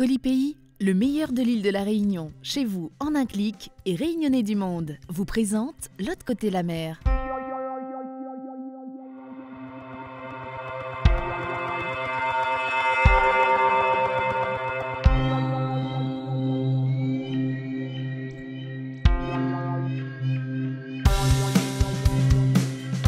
Colipaís, le meilleur de l'île de la Réunion, chez vous en un clic et Réunionnais du monde, vous présente L'autre côté la mer.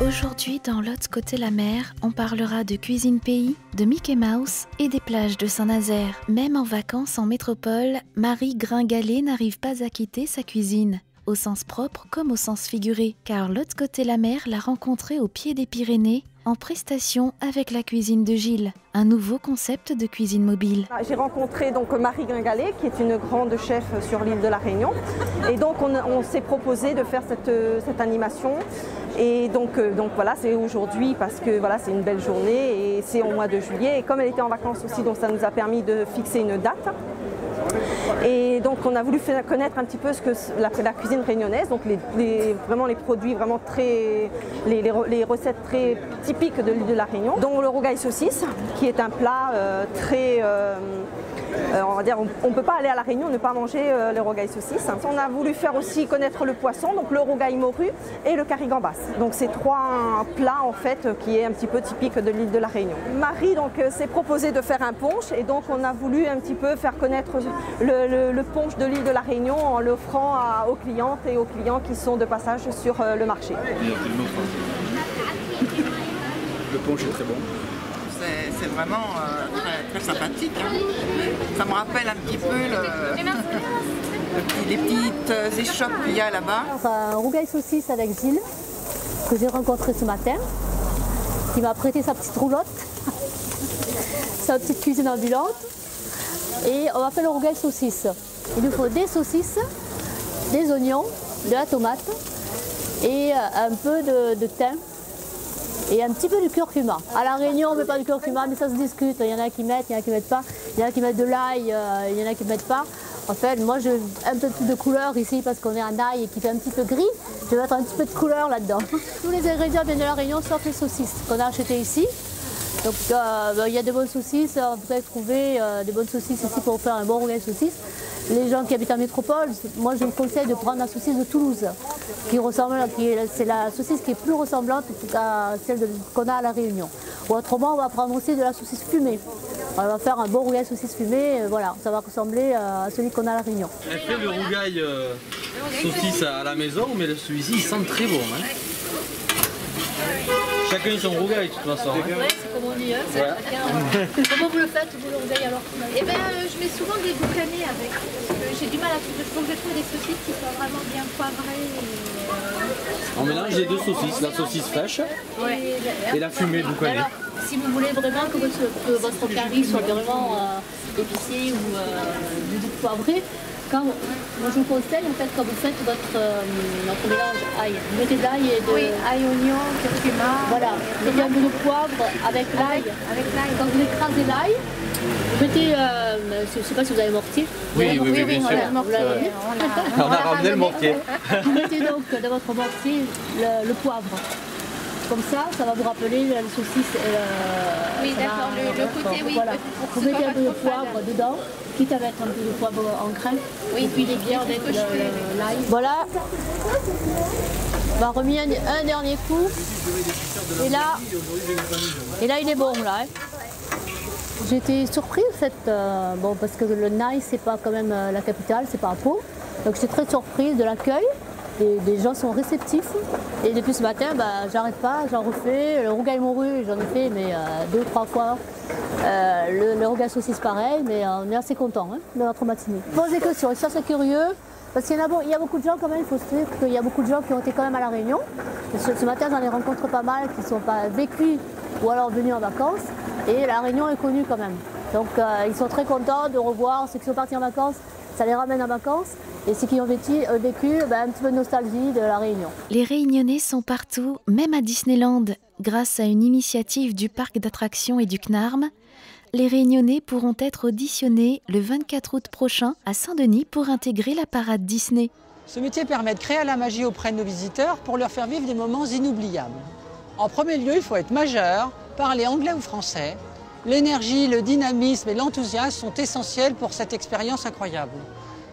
Aujourd'hui, dans L'autre côté la mer, on parlera de cuisine pays, de Mickey Mouse et des plages de Saint-Nazaire. Même en vacances en métropole, Marie Gringalet n'arrive pas à quitter sa cuisine, au sens propre comme au sens figuré, car L'autre côté la mer l'a rencontrée au pied des Pyrénées, en prestation avec la cuisine de Gilles, un nouveau concept de cuisine mobile. J'ai rencontré donc Marie Gringalet, qui est une grande chef sur l'île de la Réunion, et donc on s'est proposé de faire cette animation. Et donc voilà, c'est aujourd'hui parce que voilà, c'est une belle journée et c'est au mois de juillet. Et comme elle était en vacances aussi, donc ça nous a permis de fixer une date. Et donc on a voulu faire connaître un petit peu ce que la cuisine réunionnaise, donc vraiment les produits vraiment très, les recettes très typiques de l'île de la Réunion, dont le rogaille saucisse, qui est un plat très on va dire, on ne peut pas aller à la Réunion ne pas manger le rogaille saucisse. On a voulu faire aussi connaître le poisson, donc le rogaille morue et le curry gambas. Donc c'est trois plats en fait qui est un petit peu typique de l'île de la Réunion. Marie donc s'est proposé de faire un punch et donc on a voulu un petit peu faire connaître le punch de l'île de la Réunion en l'offrant aux clientes et aux clients qui sont de passage sur le marché. Le punch est très bon. C'est vraiment très sympathique. Hein. Ça me rappelle un petit peu les petites échoppes qu'il y a là-bas. Un rogaille saucisse avec Gilles, que j'ai rencontré ce matin, qui m'a prêté sa petite roulotte, sa petite cuisine ambulante. Et on va faire le rogaille saucisse. Il nous faut des saucisses, des oignons, de la tomate et un peu de thym. Et un petit peu de curcuma. À la Réunion, on ne met pas de curcuma, mais ça se discute. Il y en a qui mettent, il y en a qui ne mettent pas. Il y en a qui mettent de l'ail, il y en a qui ne mettent pas. En fait, moi, je veux un peu plus de couleur ici parce qu'on est un ail qui fait un petit peu gris. Je vais mettre un petit peu de couleur là-dedans. Tous les ingrédients viennent de la Réunion, sauf les saucisses qu'on a achetées ici. Donc, il y a de bonnes saucisses. Vous allez trouver des bonnes saucisses ici pour faire un bon rogaille saucisse. Les gens qui habitent en métropole, moi je vous conseille de prendre la saucisse de Toulouse, c'est la saucisse qui est plus ressemblante à celle qu'on a à la Réunion. Ou autrement, on va prendre aussi de la saucisse fumée. On va faire un bon rougail saucisse fumée, voilà, ça va ressembler à celui qu'on a à la Réunion. Elle fait le rougail saucisse à la maison, mais celui-ci il sent très bon. Hein. Chacun son rougail de toute façon. Oui, c'est comme on dit. Hein, voilà. Comment vous le faites, vous, le rougail alors? Eh bien, je mets souvent des boucanés avec. Parce que j'ai du mal à trouver. Donc, je trouve des saucisses qui sont vraiment bien poivrées. On mélange les deux saucisses, la saucisse fraîche et la fumée boucanée. Alors, si vous voulez vraiment que votre curry soit vraiment épicé ou poivré, moi je vous conseille en fait quand vous faites votre mélange ail, vous mettez de l'ail et de... Oui, ail, oignon, curcuma. Voilà, vous mettez un peu de poivre avec l'ail. Quand vous écrasez l'ail, vous mettez, je ne sais pas si vous avez mortier. Oui, bien sûr. On a ramené le mortier. Vous mettez donc dans votre mortier le poivre. Comme ça va vous rappeler la saucisse. Oui, d'accord, le côté, oui. Voilà. Vous mettez un peu de poivre dedans, quitte à mettre un peu de poivre en crème. Oui. Et puis les bières avec l'ail. Voilà. On va remis un dernier coup. Et là, il est bon là. Hein. J'ai été surprise parce que le Naï, c'est pas quand même la capitale, c'est pas à Pau. Donc j'étais très surprise de l'accueil. Les gens sont réceptifs et depuis ce matin, j'arrête pas, j'en refais. Le rogaille morue, j'en ai fait mais 2 ou 3 fois. Le rogaille saucisse pareil, mais on est assez content de notre matinée. Posez des questions, et ça c'est curieux, parce qu'il y a beaucoup de gens quand même, il faut se dire qu'il y a beaucoup de gens qui ont été quand même à la Réunion. Ce matin j'en ai rencontré pas mal qui ne sont pas vécus ou alors venus en vacances et la Réunion est connue quand même. Donc ils sont très contents de revoir ceux qui sont partis en vacances, ça les ramène en vacances. Et ceux qui ont vécu un petit peu de nostalgie de la Réunion. Les Réunionnais sont partout, même à Disneyland. Grâce à une initiative du parc d'attractions et du CNARM, les Réunionnais pourront être auditionnés le 24 août prochain à Saint-Denis pour intégrer la parade Disney. Ce métier permet de créer la magie auprès de nos visiteurs pour leur faire vivre des moments inoubliables. En premier lieu, il faut être majeur, parler anglais ou français L'énergie, le dynamisme et l'enthousiasme sont essentiels pour cette expérience incroyable.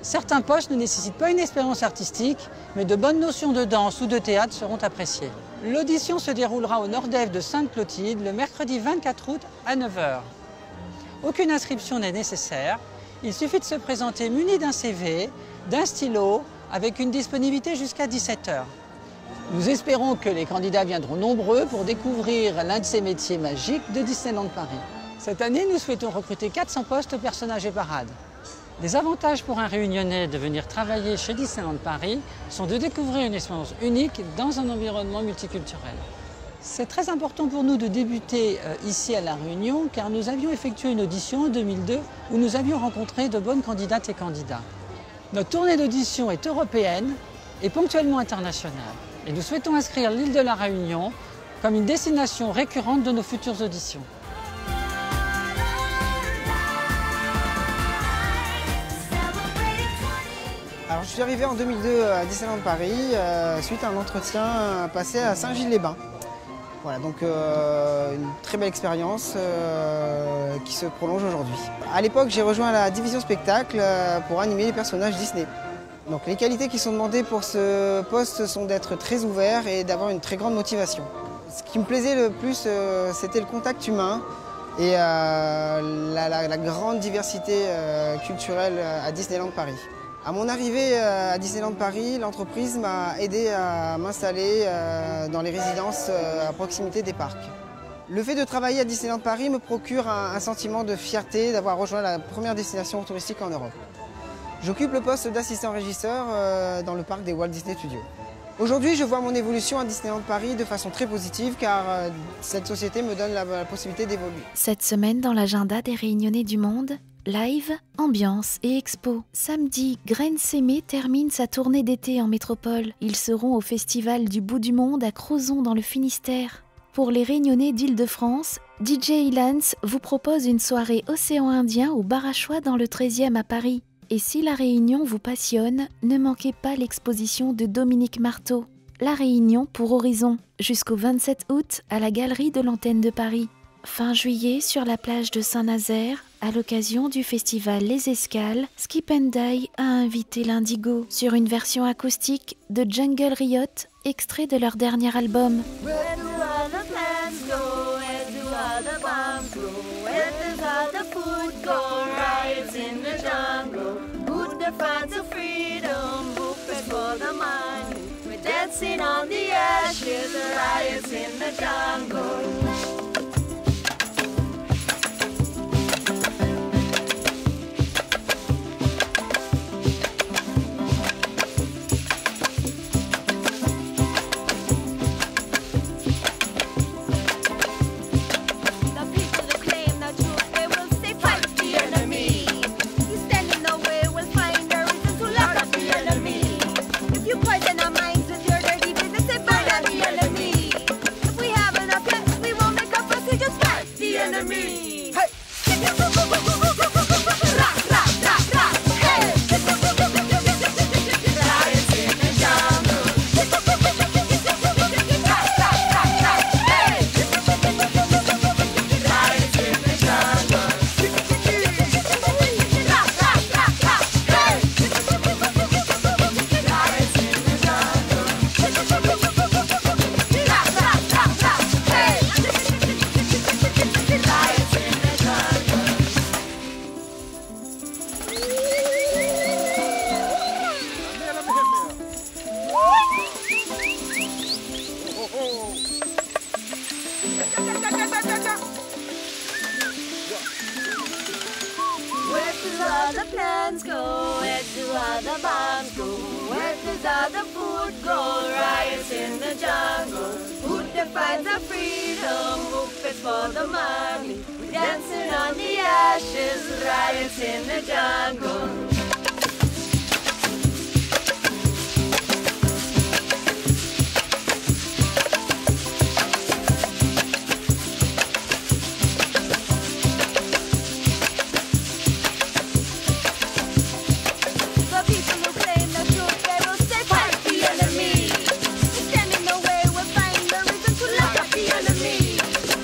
Certains postes ne nécessitent pas une expérience artistique, mais de bonnes notions de danse ou de théâtre seront appréciées. L'audition se déroulera au Nordève de Sainte-Clotilde le mercredi 24 août à 9 h. Aucune inscription n'est nécessaire. Il suffit de se présenter muni d'un CV, d'un stylo, avec une disponibilité jusqu'à 17 h. Nous espérons que les candidats viendront nombreux pour découvrir l'un de ces métiers magiques de Disneyland Paris. Cette année, nous souhaitons recruter 400 postes personnages et parades. Les avantages pour un Réunionnais de venir travailler chez Disneyland Paris sont de découvrir une expérience unique dans un environnement multiculturel. C'est très important pour nous de débuter ici à La Réunion car nous avions effectué une audition en 2002 où nous avions rencontré de bonnes candidates et candidats. Notre tournée d'audition est européenne et ponctuellement internationale. Et nous souhaitons inscrire l'île de La Réunion comme une destination récurrente de nos futures auditions. Alors, je suis arrivé en 2002 à Disneyland Paris suite à un entretien passé à Saint-Gilles-les-Bains. Voilà, donc une très belle expérience qui se prolonge aujourd'hui. À l'époque, j'ai rejoint la division spectacle pour animer les personnages Disney. Donc les qualités qui sont demandées pour ce poste sont d'être très ouvert et d'avoir une très grande motivation. Ce qui me plaisait le plus, c'était le contact humain et la grande diversité culturelle à Disneyland Paris. À mon arrivée à Disneyland Paris, l'entreprise m'a aidé à m'installer dans les résidences à proximité des parcs. Le fait de travailler à Disneyland Paris me procure un sentiment de fierté d'avoir rejoint la première destination touristique en Europe. J'occupe le poste d'assistant régisseur dans le parc des Walt Disney Studios. Aujourd'hui, je vois mon évolution à Disneyland Paris de façon très positive car cette société me donne la possibilité d'évoluer. Cette semaine dans l'agenda des Réunionnais du monde, live, ambiance et expo. Samedi, Graine Sémé termine sa tournée d'été en métropole. Ils seront au Festival du Bout du Monde à Crozon dans le Finistère. Pour les Réunionnais d'Île-de-France, DJ Ilans vous propose une soirée océan Indien au Bar à Choix dans le 13e à Paris. Et si La Réunion vous passionne, ne manquez pas l'exposition de Dominique Marteau. La Réunion pour Horizon, jusqu'au 27 août à la Galerie de l'Antenne de Paris. Fin juillet sur la plage de Saint-Nazaire, à l'occasion du festival Les Escales, Skip and Die a invité l'Indigo sur une version acoustique de Jungle Riot, extrait de leur dernier album. Dancing on the ashes, riots in the jungle. Dancing on the ashes, riots in the jungle.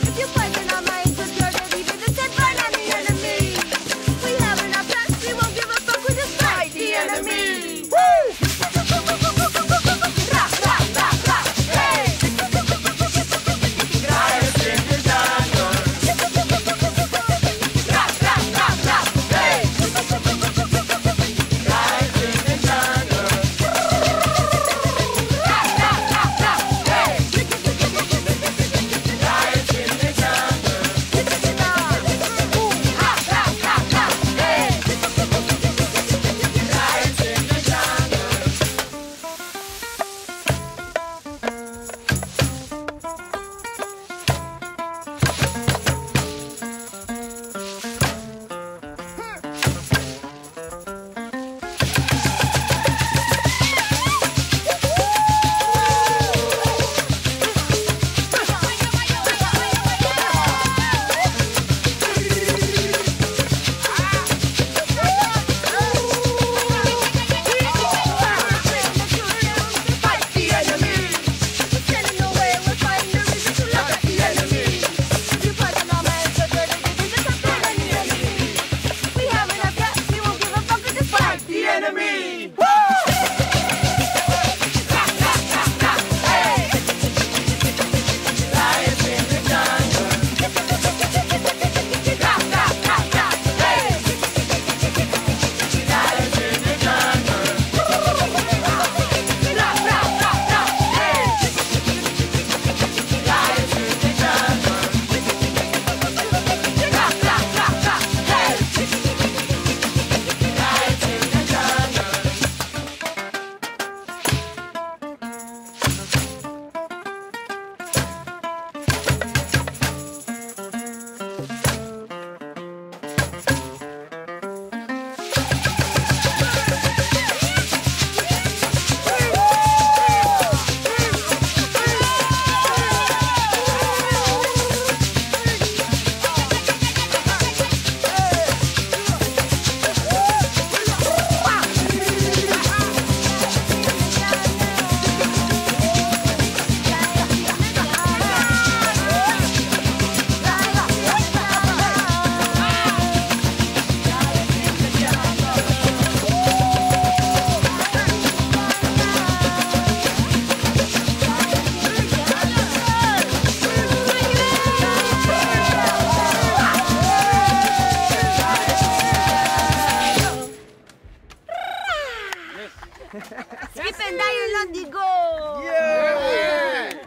If you fight in our minds, you're the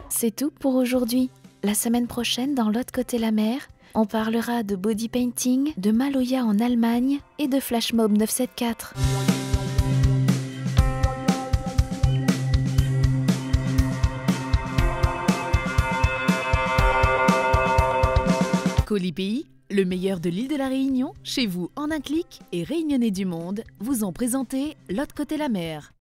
C'est tout pour aujourd'hui. La semaine prochaine, dans l'autre côté la mer, on parlera de body painting, de Maloya en Allemagne et de Flash Mob 974. Colipi, le meilleur de l'île de la Réunion, chez vous en un clic et réunionnais du monde, vous ont présenté l'autre côté la mer.